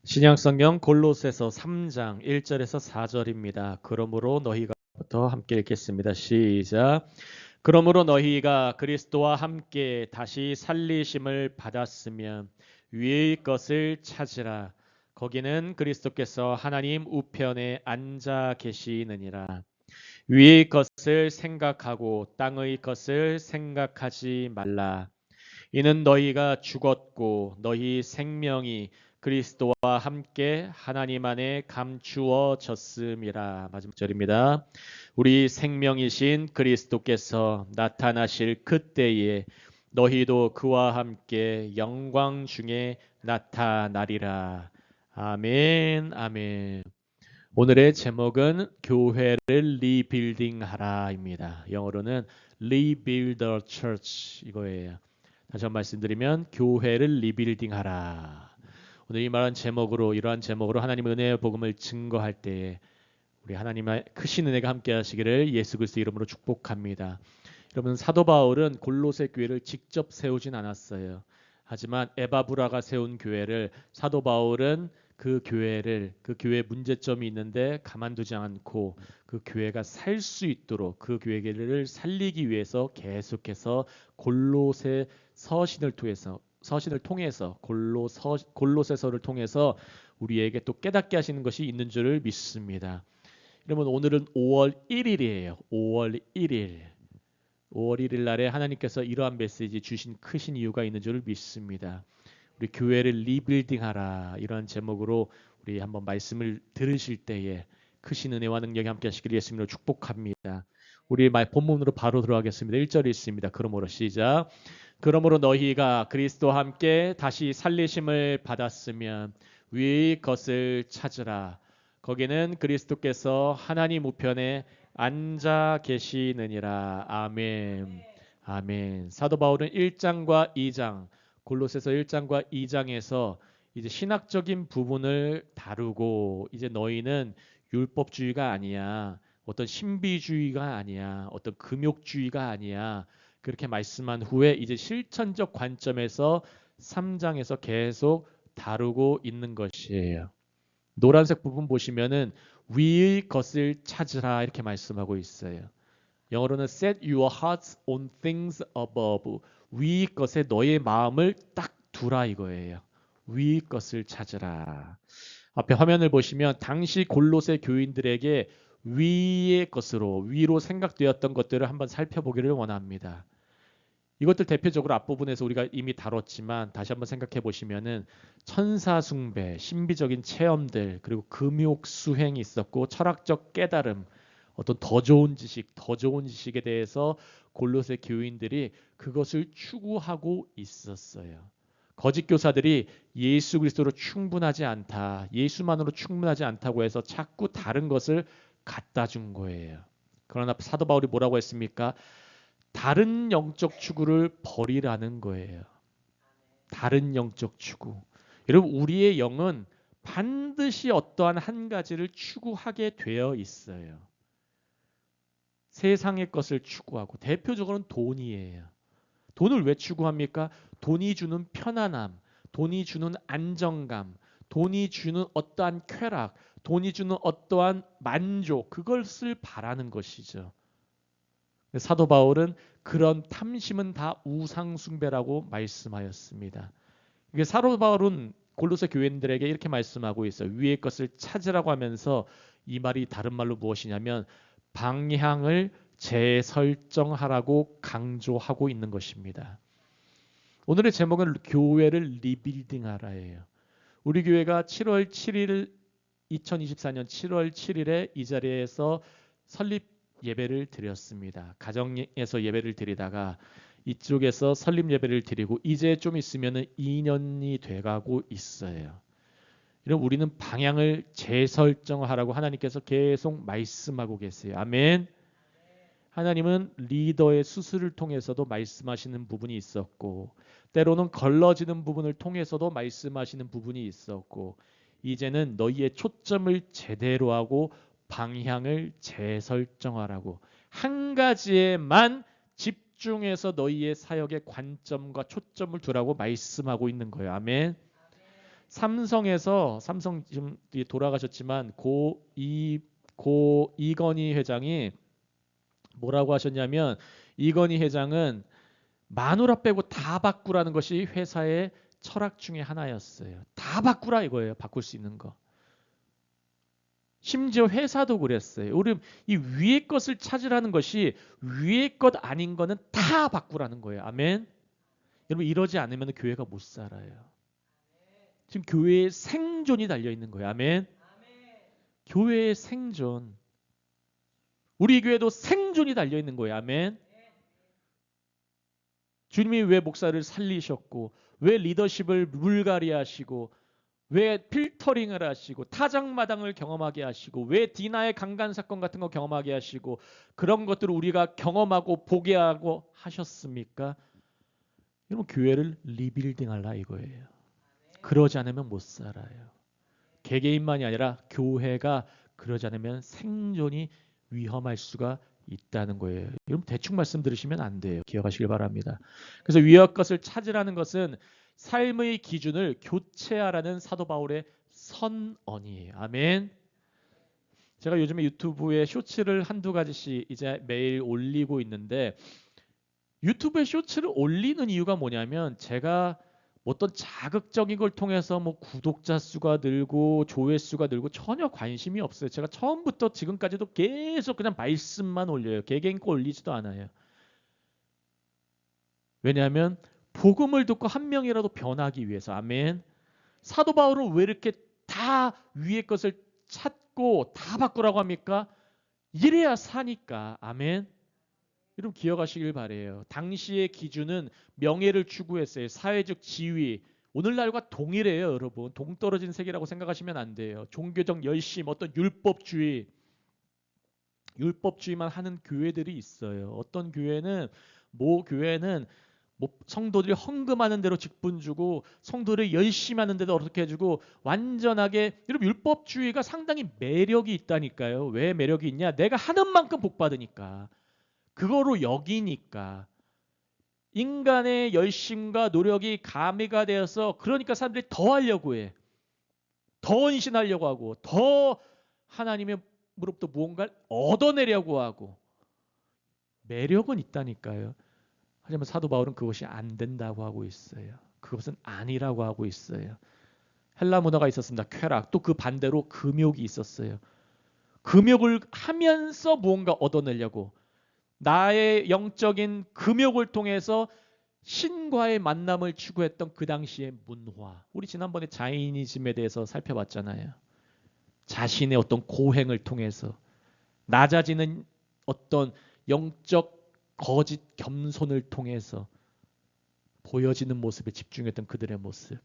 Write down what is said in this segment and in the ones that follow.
신약성경 골로새서 3장 1절에서 4절입니다. 그러므로 너희가부터 함께 읽겠습니다. 시작. 그러므로 너희가 그리스도와 함께 다시 살리심을 받았으면 위의 것을 찾으라. 거기는 그리스도께서 하나님 우편에 앉아 계시느니라. 위의 것을 생각하고 땅의 것을 생각하지 말라. 이는 너희가 죽었고 너희 생명이 그리스도와 함께 하나님 안에 감추어졌음이라. 마지막 절입니다. 우리 생명이신 그리스도께서 나타나실 그때에 너희도 그와 함께 영광 중에 나타나리라. 아멘, 아멘. 오늘의 제목은 교회를 리빌딩하라입니다. 영어로는 Rebuild the Church 이거예요. 다시 한번 말씀드리면 교회를 리빌딩하라. 오늘 이 말한 제목으로 이러한 제목으로 하나님의 은혜의 복음을 증거할 때에 우리 하나님의 크신 은혜가 함께 하시기를 예수 그리스도 이름으로 축복합니다. 여러분 사도 바울은 골로새 교회를 직접 세우진 않았어요. 하지만 에바브라가 세운 교회를 사도 바울은 그 교회의 문제점이 있는데 가만두지 않고 그 교회가 살 수 있도록 그 교회를 살리기 위해서 계속해서 골로새 서신을 통해서 골로새서를 통해서 우리에게 또 깨닫게 하시는 것이 있는 줄을 믿습니다. 여러분 오늘은 5월 1일이에요. 5월 1일. 5월 1일 날에 하나님께서 이러한 메시지 주신 크신 이유가 있는 줄을 믿습니다. 우리 교회를 리빌딩하라 이러한 제목으로 우리 한번 말씀을 들으실 때에 크신 은혜와 능력이 함께 하시길 예수님으로 축복합니다. 우리 본문으로 바로 들어가겠습니다. 1절이 있습니다. 그러므로 시작. 그러므로 너희가 그리스도와 함께 다시 살리심을 받았으면 위의 것을 찾으라. 거기는 그리스도께서 하나님 우편에 앉아 계시느니라. 아멘. 아멘. 사도 바울은 1장과 2장 골로새서 1장과 2장에서 이제 신학적인 부분을 다루고 이제 너희는 율법주의가 아니야. 어떤 신비주의가 아니야. 어떤 금욕주의가 아니야. 그렇게 말씀한 후에 이제 실천적 관점에서 3장에서 계속 다루고 있는 것이에요. 노란색 부분 보시면은 위의 것을 찾으라 이렇게 말씀하고 있어요. 영어로는 set your hearts on things above. 위의 것에 너의 마음을 딱 두라 이거예요. 위의 것을 찾으라. 앞에 화면을 보시면 당시 골로새 교인들에게 위로 생각되었던 것들을 한번 살펴보기를 원합니다. 이것들 대표적으로 앞부분에서 우리가 이미 다뤘지만 다시 한번 생각해 보시면은 천사 숭배, 신비적인 체험들, 그리고 금욕 수행이 있었고 철학적 깨달음, 어떤 더 좋은 지식에 대해서 골로새 교인들이 그것을 추구하고 있었어요. 거짓 교사들이 예수 그리스도로 충분하지 않다, 예수만으로 충분하지 않다고 해서 자꾸 다른 것을 갖다 준 거예요. 그러나 사도 바울이 뭐라고 했습니까? 다른 영적 추구를 버리라는 거예요. 다른 영적 추구. 여러분 우리의 영은 반드시 어떠한 한 가지를 추구하게 되어 있어요. 세상의 것을 추구하고 대표적으로는 돈이에요. 돈을 왜 추구합니까? 돈이 주는 편안함, 돈이 주는 안정감, 돈이 주는 어떠한 쾌락, 돈이 주는 어떠한 만족, 그것을 바라는 것이죠. 사도 바울은 그런 탐심은 다 우상숭배라고 말씀하였습니다. 사도 바울은 골로새 교인들에게 이렇게 말씀하고 있어요. 위의 것을 찾으라고 하면서 이 말이 다른 말로 무엇이냐면 방향을 재설정하라고 강조하고 있는 것입니다. 오늘의 제목은 교회를 리빌딩하라예요. 우리 교회가 2024년 7월 7일에 이 자리에서 설립 예배를 드렸습니다. 가정에서 예배를 드리다가 이쪽에서 설립 예배를 드리고 이제 좀 있으면 2년이 돼가고 있어요. 이런 우리는 방향을 재설정하라고 하나님께서 계속 말씀하고 계세요. 아멘. 하나님은 리더의 수술을 통해서도 말씀하시는 부분이 있었고 때로는 걸러지는 부분을 통해서도 말씀하시는 부분이 있었고 이제는 너희의 초점을 제대로 하고 방향을 재설정하라고 한 가지에만 집중해서 너희의 사역의 관점과 초점을 두라고 말씀하고 있는 거예요. 아멘. 삼성 지금 돌아가셨지만 이건희 회장이 뭐라고 하셨냐면, 이건희 회장은 마누라 빼고 다 바꾸라는 것이 회사의 철학 중에 하나였어요. 다 바꾸라 이거예요. 바꿀 수 있는 거. 심지어 회사도 그랬어요. 우리 이 위의 것을 찾으라는 것이 위의 것 아닌 거는 다 바꾸라는 거예요. 아멘. 여러분, 이러지 않으면 교회가 못 살아요. 지금 교회의 생존이 달려 있는 거예요. 아멘. 교회의 생존. 우리 교회도 생존이 달려 있는 거예요. 아멘. 주님이 왜 목사를 살리셨고, 왜 리더십을 물갈이 하시고, 왜 필터링을 하시고, 타작마당을 경험하게 하시고, 왜 디나의 강간 사건 같은 거 경험하게 하시고, 그런 것들을 우리가 경험하고 보게 하고 하셨습니까? 여러분, 교회를 리빌딩 하라 이거예요. 그러지 않으면 못 살아요. 개개인만이 아니라 교회가 그러지 않으면 생존이 위험할 수가 있다는 거예요. 여러분, 대충 말씀 들으시면 안 돼요. 기억하시길 바랍니다. 그래서 위의 것을 찾으라는 것은 삶의 기준을 교체하라는 사도 바울의 선언이에요. 아멘. 제가 요즘에 유튜브에 쇼츠를 한두 가지씩 이제 매일 올리고 있는데, 유튜브에 쇼츠를 올리는 이유가 뭐냐면, 제가 어떤 자극적인 걸 통해서 뭐 구독자 수가 늘고 조회수가 늘고 전혀 관심이 없어요. 제가 처음부터 지금까지도 계속 그냥 말씀만 올려요. 개개인 거 올리지도 않아요. 왜냐하면 복음을 듣고 한 명이라도 변하기 위해서. 아멘. 사도 바울은 왜 이렇게 다 위의 것을 찾고 다 바꾸라고 합니까? 이래야 사니까. 아멘. 여러분, 기억하시길 바래요. 당시의 기준은 명예를 추구했어요. 사회적 지위. 오늘날과 동일해요, 여러분. 동떨어진 세계라고 생각하시면 안 돼요. 종교적 열심, 어떤 율법주의만 하는 교회들이 있어요. 어떤 교회는 성도들이 헌금하는 대로 직분 주고, 성도들이 열심히 하는 데도 어떻게 해주고, 완전하게. 여러분, 율법주의가 상당히 매력이 있다니까요. 왜 매력이 있냐? 내가 하는 만큼 복 받으니까. 그거로 여기니까. 인간의 열심과 노력이 가미가 되어서, 그러니까 사람들이 더 하려고 해. 더 헌신하려고 하고, 더 하나님으로부터 무언가를 얻어내려고 하고. 매력은 있다니까요. 하지만 사도 바울은 그것이 안 된다고 하고 있어요. 그것은 아니라고 하고 있어요. 헬라 문화가 있었습니다. 쾌락. 또 그 반대로 금욕이 있었어요. 금욕을 하면서 무언가 얻어내려고, 나의 영적인 금욕을 통해서 신과의 만남을 추구했던 그 당시의 문화. 우리 지난번에 자이니즘에 대해서 살펴봤잖아요. 자신의 어떤 고행을 통해서 낮아지는 어떤 영적 거짓 겸손을 통해서 보여지는 모습에 집중했던 그들의 모습.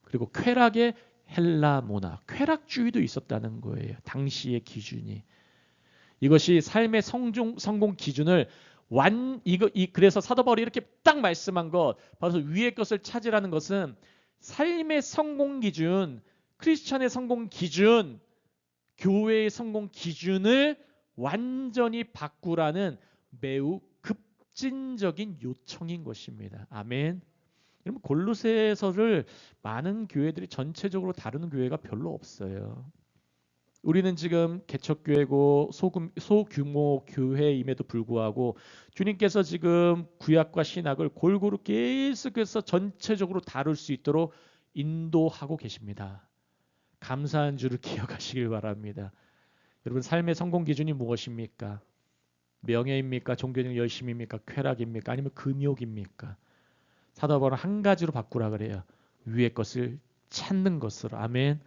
그리고 쾌락의 헬라 문화, 쾌락주의도 있었다는 거예요. 당시의 기준이. 이것이 삶의 성공 기준을 그래서 사도 바울이 이렇게 딱 말씀한 것, 바로 위의 것을 찾으라는 것은 삶의 성공 기준, 크리스천의 성공 기준, 교회의 성공 기준을 완전히 바꾸라는 매우 급진적인 요청인 것입니다. 아멘. 여러분, 골로새서를 많은 교회들이 전체적으로 다루는 교회가 별로 없어요. 우리는 지금 개척교회고 소규모 교회임에도 불구하고 주님께서 지금 구약과 신약을 골고루 계속해서 전체적으로 다룰 수 있도록 인도하고 계십니다. 감사한 줄을 기억하시길 바랍니다. 여러분, 삶의 성공 기준이 무엇입니까? 명예입니까? 종교적 열심입니까? 쾌락입니까? 아니면 금욕입니까? 사도 바울은 한 가지로 바꾸라 그래요. 위의 것을 찾는 것으로. 아멘.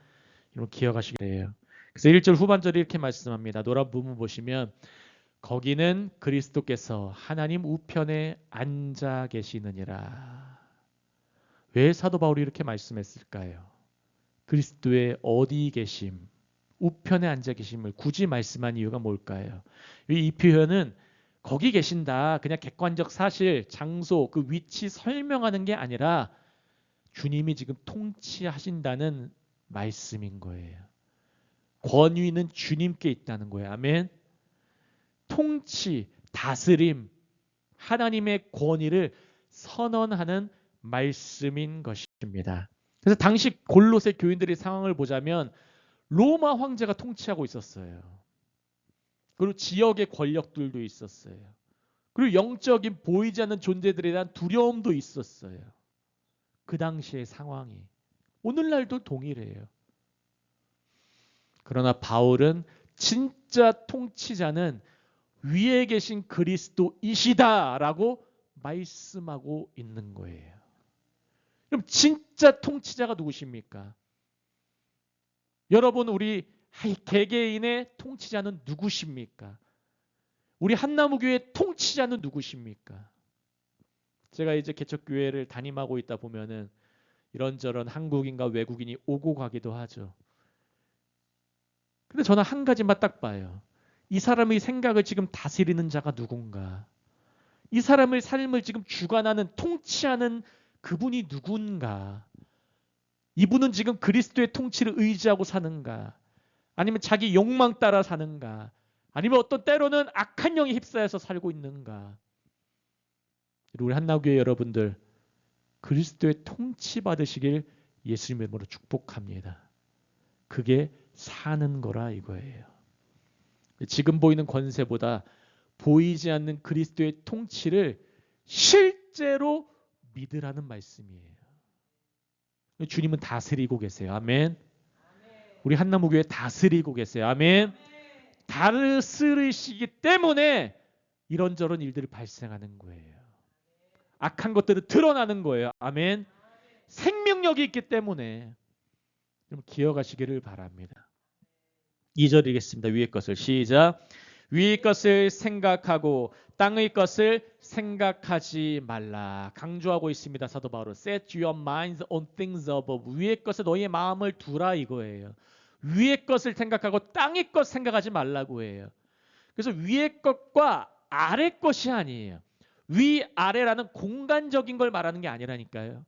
여러분, 기억하시길 바래요. 그래서 1절 후반절에 이렇게 말씀합니다. 노란 부분 보시면, 거기는 그리스도께서 하나님 우편에 앉아 계시느니라. 왜 사도 바울이 이렇게 말씀했을까요? 그리스도의 어디 계심, 우편에 앉아 계심을 굳이 말씀한 이유가 뭘까요? 이 표현은 거기 계신다, 그냥 객관적 사실, 장소, 그 위치 설명하는 게 아니라 주님이 지금 통치하신다는 말씀인 거예요. 권위는 주님께 있다는 거예요. 아멘. 통치, 다스림, 하나님의 권위를 선언하는 말씀인 것입니다. 그래서 당시 골로새 교인들의 상황을 보자면 로마 황제가 통치하고 있었어요. 그리고 지역의 권력들도 있었어요. 그리고 영적인 보이지 않는 존재들에 대한 두려움도 있었어요. 그 당시의 상황이. 오늘날도 동일해요. 그러나 바울은 진짜 통치자는 위에 계신 그리스도이시다라고 말씀하고 있는 거예요. 그럼 진짜 통치자가 누구십니까? 여러분, 우리 개개인의 통치자는 누구십니까? 우리 한나무교회 통치자는 누구십니까? 제가 이제 개척교회를 담임하고 있다 보면은 이런저런 한국인과 외국인이 오고 가기도 하죠. 근데 저는 한 가지만 딱 봐요. 이 사람의 생각을 지금 다스리는 자가 누군가? 이 사람의 삶을 지금 주관하는, 통치하는 그분이 누군가? 이분은 지금 그리스도의 통치를 의지하고 사는가? 아니면 자기 욕망 따라 사는가? 아니면 어떤 때로는 악한 영에 휩싸여서 살고 있는가? 우리 한나교회 여러분들, 그리스도의 통치 받으시길 예수님의 이름으로 축복합니다. 그게 사는 거라 이거예요. 지금 보이는 권세보다 보이지 않는 그리스도의 통치를 실제로 믿으라는 말씀이에요. 주님은 다스리고 계세요. 아멘. 우리 한나무교회 다스리고 계세요. 아멘. 다스리시기 때문에 이런저런 일들이 발생하는 거예요. 악한 것들은 드러나는 거예요. 아멘. 생명력이 있기 때문에 좀 기억하시기를 바랍니다. 2절 읽겠습니다. 위의 것을 시작. 위의 것을 생각하고 땅의 것을 생각하지 말라. 강조하고 있습니다. 사도 바울은 Set your minds on things above. 위의 것에 너희의 마음을 두라 이거예요. 위의 것을 생각하고 땅의 것 생각하지 말라고 해요. 그래서 위의 것과 아래 것이 아니에요. 위, 아래라는 공간적인 걸 말하는 게 아니라니까요.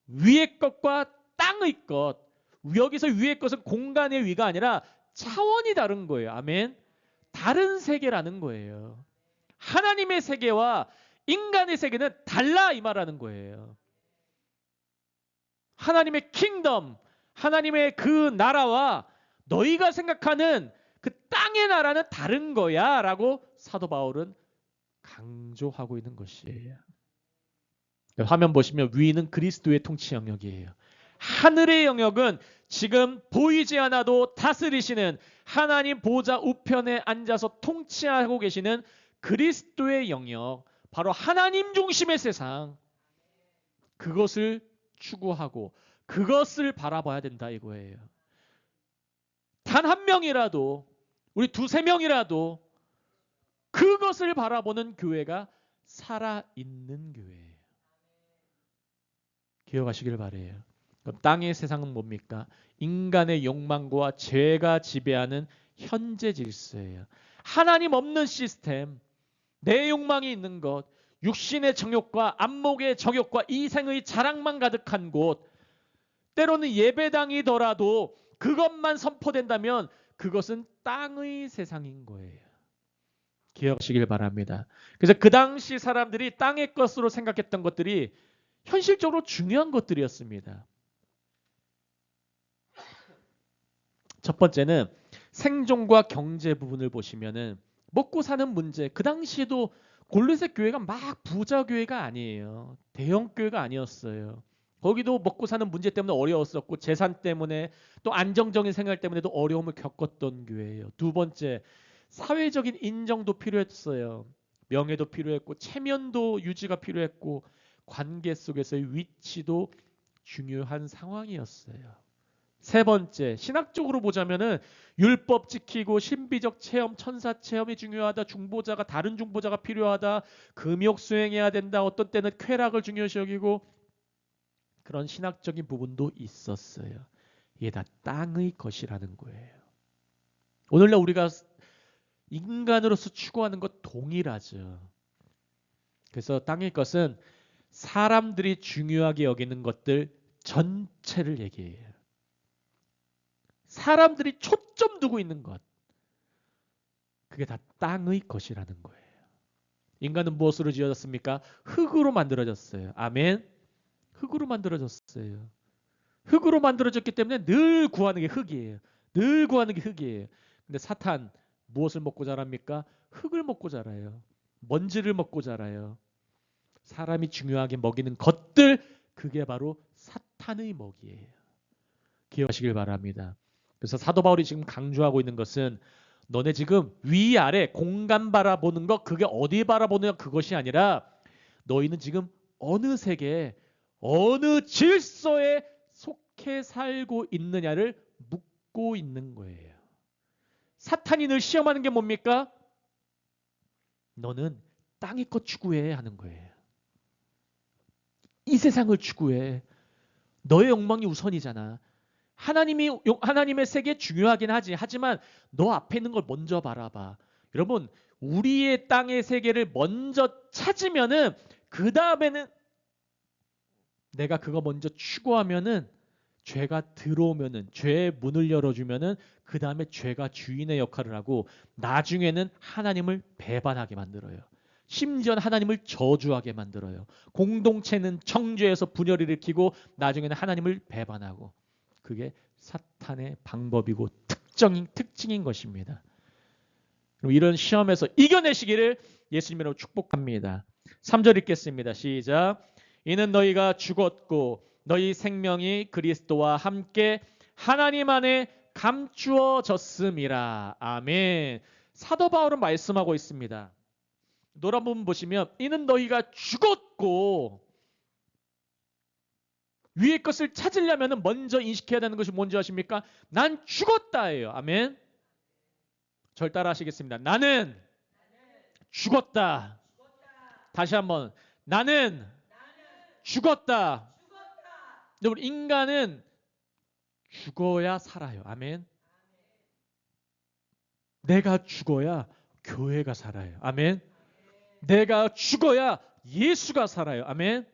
위의 것과 땅의 것. 여기서 위의 것은 공간의 위가 아니라 차원이 다른 거예요. 아멘. 다른 세계라는 거예요. 하나님의 세계와 인간의 세계는 달라 이 말하는 거예요. 하나님의 킹덤, 하나님의 그 나라와 너희가 생각하는 그 땅의 나라는 다른 거야 라고 사도 바울은 강조하고 있는 것이에요. 화면 보시면 위는 그리스도의 통치 영역이에요. 하늘의 영역은 지금 보이지 않아도 다스리시는 하나님 보좌 우편에 앉아서 통치하고 계시는 그리스도의 영역, 바로 하나님 중심의 세상, 그것을 추구하고 그것을 바라봐야 된다 이거예요. 단 한 명이라도, 우리 두세 명이라도 그것을 바라보는 교회가 살아있는 교회예요. 기억하시길 바라요. 그럼 땅의 세상은 뭡니까? 인간의 욕망과 죄가 지배하는 현재 질서예요. 하나님 없는 시스템, 내 욕망이 있는 것, 육신의 정욕과 안목의 정욕과 이생의 자랑만 가득한 곳, 때로는 예배당이더라도 그것만 선포된다면 그것은 땅의 세상인 거예요. 기억하시길 바랍니다. 그래서 그 당시 사람들이 땅의 것으로 생각했던 것들이 현실적으로 중요한 것들이었습니다. 첫 번째는 생존과 경제 부분을 보시면은 먹고 사는 문제, 그 당시에도 골로새 교회가 막 부자 교회가 아니에요. 대형 교회가 아니었어요. 거기도 먹고 사는 문제 때문에 어려웠었고 재산 때문에 또 안정적인 생활 때문에도 어려움을 겪었던 교회예요. 두 번째, 사회적인 인정도 필요했어요. 명예도 필요했고 체면도 유지가 필요했고 관계 속에서의 위치도 중요한 상황이었어요. 세 번째, 신학적으로 보자면은 율법 지키고 신비적 체험, 천사 체험이 중요하다. 중보자가 다른 중보자가 필요하다. 금욕 수행해야 된다. 어떤 때는 쾌락을 중요시 여기고 그런 신학적인 부분도 있었어요. 이게 다 땅의 것이라는 거예요. 오늘날 우리가 인간으로서 추구하는 것 동일하죠. 그래서 땅의 것은 사람들이 중요하게 여기는 것들 전체를 얘기해요. 사람들이 초점 두고 있는 것. 그게 다 땅의 것이라는 거예요. 인간은 무엇으로 지어졌습니까? 흙으로 만들어졌어요. 아멘. 흙으로 만들어졌어요. 흙으로 만들어졌기 때문에 늘 구하는 게 흙이에요. 늘 구하는 게 흙이에요. 근데 사탄 무엇을 먹고 자랍니까? 흙을 먹고 자라요. 먼지를 먹고 자라요. 사람이 중요하게 먹이는 것들, 그게 바로 사탄의 먹이에요. 기억하시길 바랍니다. 그래서 사도 바울이 지금 강조하고 있는 것은 너네 지금 위아래 공간 바라보는 것, 그게 어디 바라보느냐, 그것이 아니라 너희는 지금 어느 세계, 어느 질서에 속해 살고 있느냐를 묻고 있는 거예요. 사탄이 늘 시험하는 게 뭡니까? 너는 땅의 것 추구해 하는 거예요. 이 세상을 추구해. 너의 욕망이 우선이잖아. 하나님의 세계 중요하긴 하지. 하지만 너 앞에 있는 걸 먼저 바라봐. 여러분, 우리의 땅의 세계를 먼저 찾으면은 그 다음에는 내가 그거 먼저 추구하면은 죄가 들어오면은 죄의 문을 열어주면은 그 다음에 죄가 주인의 역할을 하고 나중에는 하나님을 배반하게 만들어요. 심지어 하나님을 저주하게 만들어요. 공동체는 정죄에서 분열을 일으키고 나중에는 하나님을 배반하고, 그게 사탄의 방법이고 특징인 것입니다. 그럼 이런 시험에서 이겨내시기를 예수님으로 축복합니다. 3절 읽겠습니다. 시작. 이는 너희가 죽었고 너희 생명이 그리스도와 함께 하나님 안에 감추어졌음이라. 아멘. 사도 바울은 말씀하고 있습니다. 노란 부분 보시면 이는 너희가 죽었고, 위의 것을 찾으려면 먼저 인식해야 되는 것이 뭔지 아십니까? 난 죽었다예요. 아멘. 절 따라 하시겠습니다. 나는 죽었다. 다시 한번. 나는 죽었다. 여러분, 인간은 죽어야 살아요. 아멘. 내가 죽어야 교회가 살아요. 아멘. 내가 죽어야 예수가 살아요. 아멘.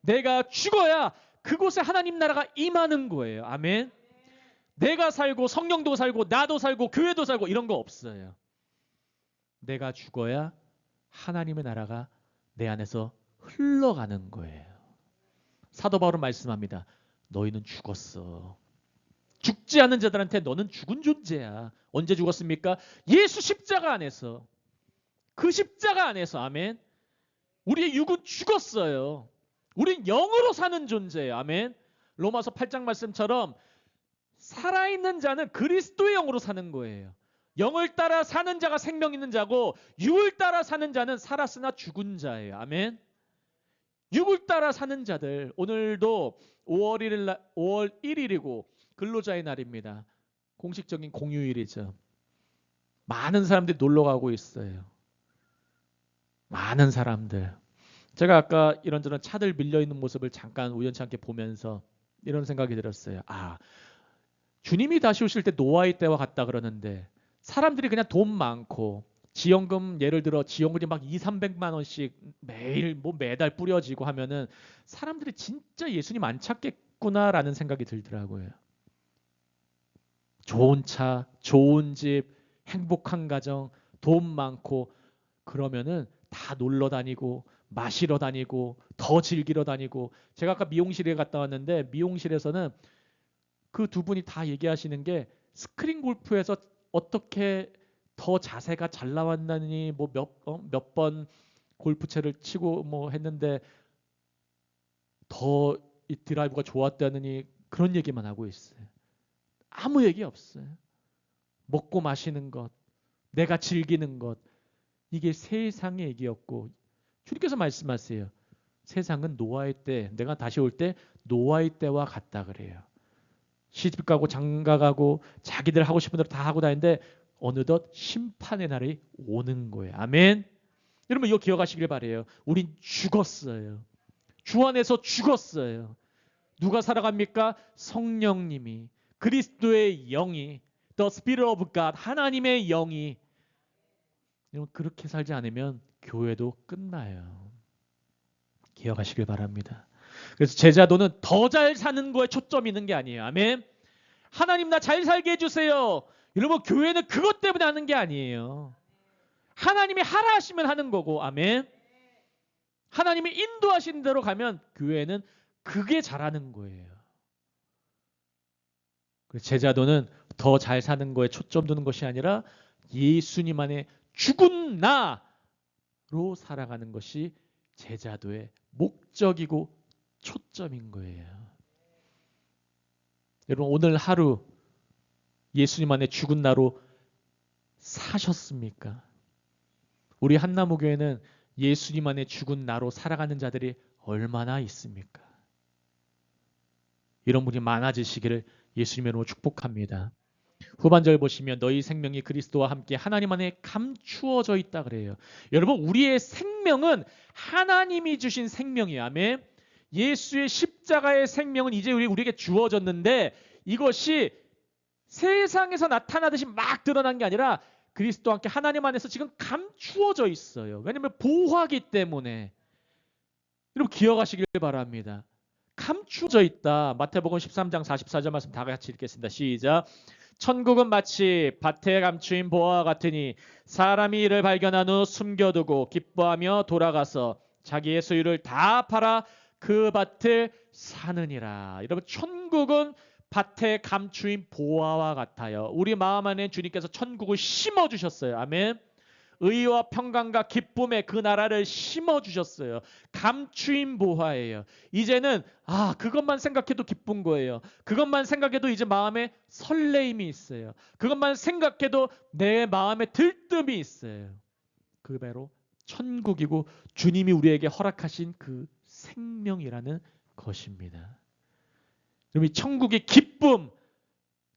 내가 죽어야 그곳에 하나님 나라가 임하는 거예요. 아멘. 내가 살고 성령도 살고 나도 살고 교회도 살고 이런 거 없어요. 내가 죽어야 하나님의 나라가 내 안에서 흘러가는 거예요. 사도 바울은 말씀합니다. 너희는 죽었어. 죽지 않은 자들한테 너는 죽은 존재야. 언제 죽었습니까? 예수 십자가 안에서. 그 십자가 안에서. 아멘. 우리의 육은 죽었어요. 우린 영으로 사는 존재예요. 아멘. 로마서 8장 말씀처럼 살아있는 자는 그리스도의 영으로 사는 거예요. 영을 따라 사는 자가 생명 있는 자고 육을 따라 사는 자는 살았으나 죽은 자예요. 아멘. 육을 따라 사는 자들, 오늘도 5월 1일이고 근로자의 날입니다. 공식적인 공휴일이죠. 많은 사람들이 놀러 가고 있어요. 많은 사람들. 제가 아까 이런저런 차들 밀려있는 모습을 잠깐 우연찮게 보면서 이런 생각이 들었어요. 아, 주님이 다시 오실 때 노아의 때와 같다 그러는데 사람들이 그냥 돈 많고 지원금, 예를 들어 지원금이 막 200~300만 원씩 매일 매달 뿌려지고 하면은 사람들이 진짜 예수님 안 찾겠구나라는 생각이 들더라고요. 좋은 차, 좋은 집, 행복한 가정, 돈 많고 그러면은 다 놀러 다니고 마시러 다니고 더 즐기러 다니고, 제가 아까 미용실에 갔다 왔는데 미용실에서는 그 두 분이 다 얘기하시는 게 스크린 골프에서 어떻게 더 자세가 잘 나왔나니 뭐 몇 번 골프채를 치고 뭐 했는데 더 이 드라이브가 좋았다느니 그런 얘기만 하고 있어요. 아무 얘기 없어요. 먹고 마시는 것, 내가 즐기는 것, 이게 세상의 얘기였고 주님께서 말씀하세요. 세상은 노아의 때, 내가 다시 올 때 노아의 때와 같다 그래요. 시집 가고 장가 가고 자기들 하고 싶은 대로 다 하고 다니는데 어느덧 심판의 날이 오는 거예요. 아멘. 여러분 이거 기억하시길 바래요. 우린 죽었어요. 주 안에서 죽었어요. 누가 살아갑니까? 성령님이, 그리스도의 영이, The Spirit of God, 하나님의 영이. 여러분 그렇게 살지 않으면 교회도 끝나요. 기억하시길 바랍니다. 그래서 제자도는 더 잘 사는 거에 초점이 있는 게 아니에요. 아멘. 하나님 나 잘 살게 해주세요. 여러분 교회는 그것 때문에 하는 게 아니에요. 하나님이 하라 하시면 하는 거고. 아멘. 하나님이 인도하신 대로 가면 교회는 그게 잘하는 거예요. 제자도는 더 잘 사는 거에 초점 두는 것이 아니라 예수님 안에 죽은 나로 살아가는 것이 제자도의 목적이고 초점인 거예요. 여러분 오늘 하루 예수님 안에 죽은 나로 사셨습니까? 우리 한나무교회는 예수님 안에 죽은 나로 살아가는 자들이 얼마나 있습니까? 이런 분이 많아지시기를 예수님의 이름으로 축복합니다. 후반절 보시면 너희 생명이 그리스도와 함께 하나님 안에 감추어져 있다 그래요. 여러분 우리의 생명은 하나님이 주신 생명이에요. 아멘. 예수의 십자가의 생명은 이제 우리에게 주어졌는데 이것이 세상에서 나타나듯이 막 드러난 게 아니라 그리스도와 함께 하나님 안에서 지금 감추어져 있어요. 왜냐하면 보호하기 때문에. 여러분 기억하시길 바랍니다. 감추어져 있다. 마태복음 13장 44절 말씀 다 같이 읽겠습니다. 시작. 천국은 마치 밭에 감추인 보화와 같으니 사람이 이를 발견한 후 숨겨두고 기뻐하며 돌아가서 자기의 소유를 다 팔아 그 밭을 사느니라. 여러분 천국은 밭에 감추인 보화와 같아요. 우리 마음 안에 주님께서 천국을 심어주셨어요. 아멘. 의와 평강과 기쁨의 그 나라를 심어주셨어요. 감추인 보화예요. 이제는 그것만 생각해도 기쁜 거예요. 그것만 생각해도 이제 마음에 설레임이 있어요. 그것만 생각해도 내 마음에 들뜸이 있어요. 그 배로 천국이고 주님이 우리에게 허락하신 그 생명이라는 것입니다. 여러분 이 천국의 기쁨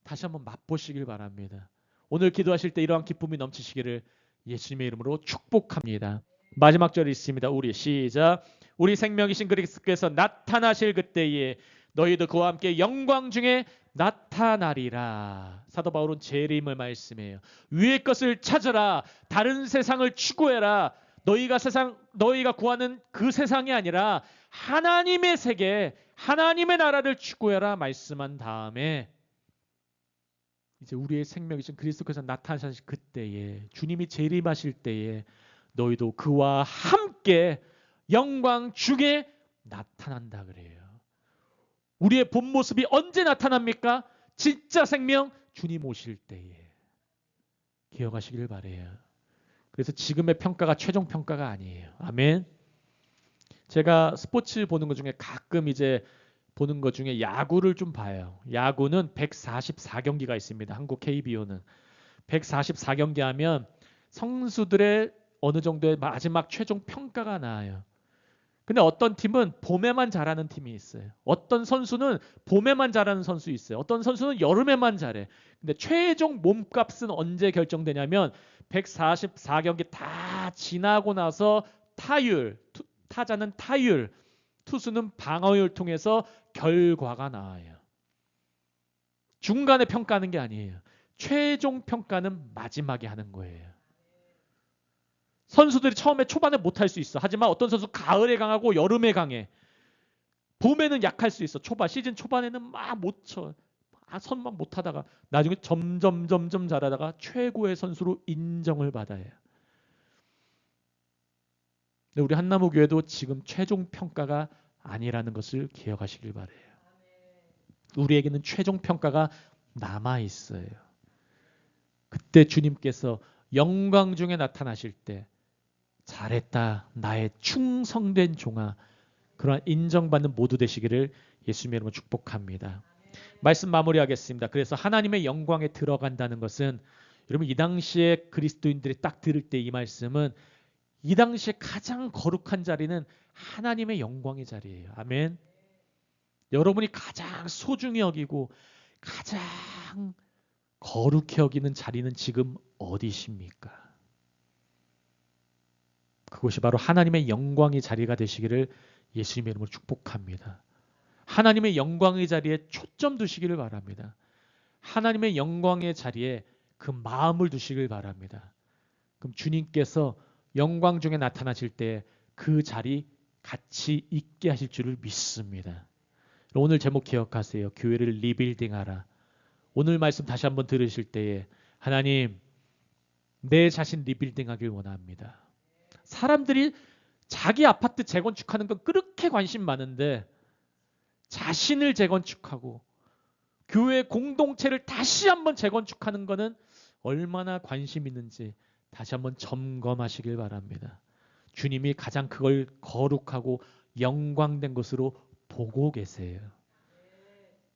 다시 한번 맛보시길 바랍니다. 오늘 기도하실 때 이러한 기쁨이 넘치시기를 예수님의 이름으로 축복합니다. 마지막 절이 있습니다. 우리 시작. 우리 생명이신 그리스도께서 나타나실 그때에 너희도 그와 함께 영광 중에 나타나리라. 사도 바울은 재림을 말씀해요. 위의 것을 찾으라. 다른 세상을 추구해라. 너희가 구하는 그 세상이 아니라 하나님의 세계, 하나님의 나라를 추구해라 말씀한 다음에 이제 우리의 생명이신 그리스도께서 나타나실 그때에 주님이 재림하실 때에 너희도 그와 함께 영광 중에 나타난다 그래요. 우리의 본 모습이 언제 나타납니까? 진짜 생명 주님 오실 때에. 기억하시길 바래요. 그래서 지금의 평가가 최종 평가가 아니에요. 아멘. 제가 스포츠 보는 것 중에 가끔 이제 보는 것 중에 야구를 좀 봐요. 야구는 144경기가 있습니다. 한국 KBO는 144경기 하면 선수들의 어느 정도의 마지막 최종 평가가 나와요. 근데 어떤 팀은 봄에만 잘하는 팀이 있어요. 어떤 선수는 봄에만 잘하는 선수 있어요. 어떤 선수는 여름에만 잘해. 근데 최종 몸값은 언제 결정되냐면 144경기 다 지나고 나서 타자는 타율, 투수는 방어율 통해서 결과가 나와요. 중간에 평가하는 게 아니에요. 최종 평가는 마지막에 하는 거예요. 선수들이 처음에 초반에 못할 수 있어. 하지만 어떤 선수 가을에 강하고 여름에 강해. 봄에는 약할 수 있어. 시즌 초반에는 막 못 쳐. 선만 못하다가 나중에 점점 잘하다가 최고의 선수로 인정을 받아요. 근데 우리 한나무교회도 지금 최종 평가가 아니라는 것을 기억하시길 바래요. 우리에게는 최종 평가가 남아 있어요. 그때 주님께서 영광 중에 나타나실 때 잘했다 나의 충성된 종아 그러한 인정받는 모두 되시기를 예수님의 이름으로 축복합니다. 말씀 마무리하겠습니다. 그래서 하나님의 영광에 들어간다는 것은 여러분 이 당시에 그리스도인들이 딱 들을 때 이 말씀은 이 당시에 가장 거룩한 자리는 하나님의 영광의 자리예요. 아멘. 여러분이 가장 소중히 여기고 가장 거룩히 여기는 자리는 지금 어디십니까? 그것이 바로 하나님의 영광의 자리가 되시기를 예수님의 이름으로 축복합니다. 하나님의 영광의 자리에 초점 두시기를 바랍니다. 하나님의 영광의 자리에 그 마음을 두시길 바랍니다. 그럼 주님께서 영광 중에 나타나실 때 그 자리 같이 있게 하실 줄을 믿습니다. 오늘 제목 기억하세요. 교회를 리빌딩하라. 오늘 말씀 다시 한번 들으실 때에 하나님 내 자신 리빌딩하길 원합니다. 사람들이 자기 아파트 재건축하는 건 그렇게 관심 많은데 자신을 재건축하고 교회 공동체를 다시 한번 재건축하는 것은 얼마나 관심 있는지 다시 한번 점검하시길 바랍니다. 주님이 가장 그걸 거룩하고 영광된 것으로 보고 계세요.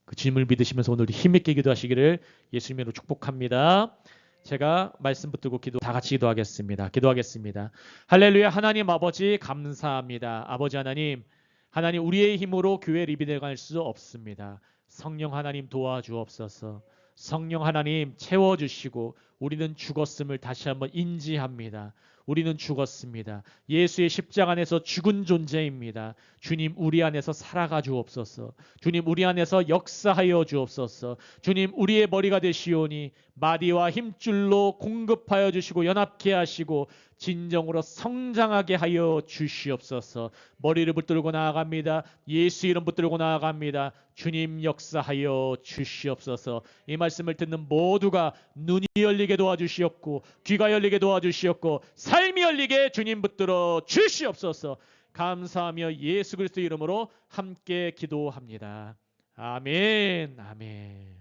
그 주님을 믿으시면서 오늘 힘있게 기도하시기를 예수님으로 축복합니다. 제가 말씀 붙들고 다 같이 기도하겠습니다. 기도하겠습니다. 할렐루야. 하나님 아버지 감사합니다. 아버지 하나님, 하나님 우리의 힘으로 교회 리비되어 갈 수 없습니다. 성령 하나님 도와주옵소서. 성령 하나님 채워주시고 우리는 죽었음을 다시 한번 인지합니다. 우리는 죽었습니다. 예수의 십자가 안에서 죽은 존재입니다. 주님 우리 안에서 살아가 주옵소서. 주님 우리 안에서 역사하여 주옵소서. 주님 우리의 머리가 되시오니 마디와 힘줄로 공급하여 주시고 연합케 하시고 진정으로 성장하게 하여 주시옵소서. 머리를 붙들고 나아갑니다. 예수 이름 붙들고 나아갑니다. 주님 역사하여 주시옵소서. 이 말씀을 듣는 모두가 눈이 열리게 도와주시옵고 귀가 열리게 도와주시옵고 삶이 열리게 주님 붙들어 주시옵소서. 감사하며 예수 그리스도 이름으로 함께 기도합니다. 아멘. 아멘.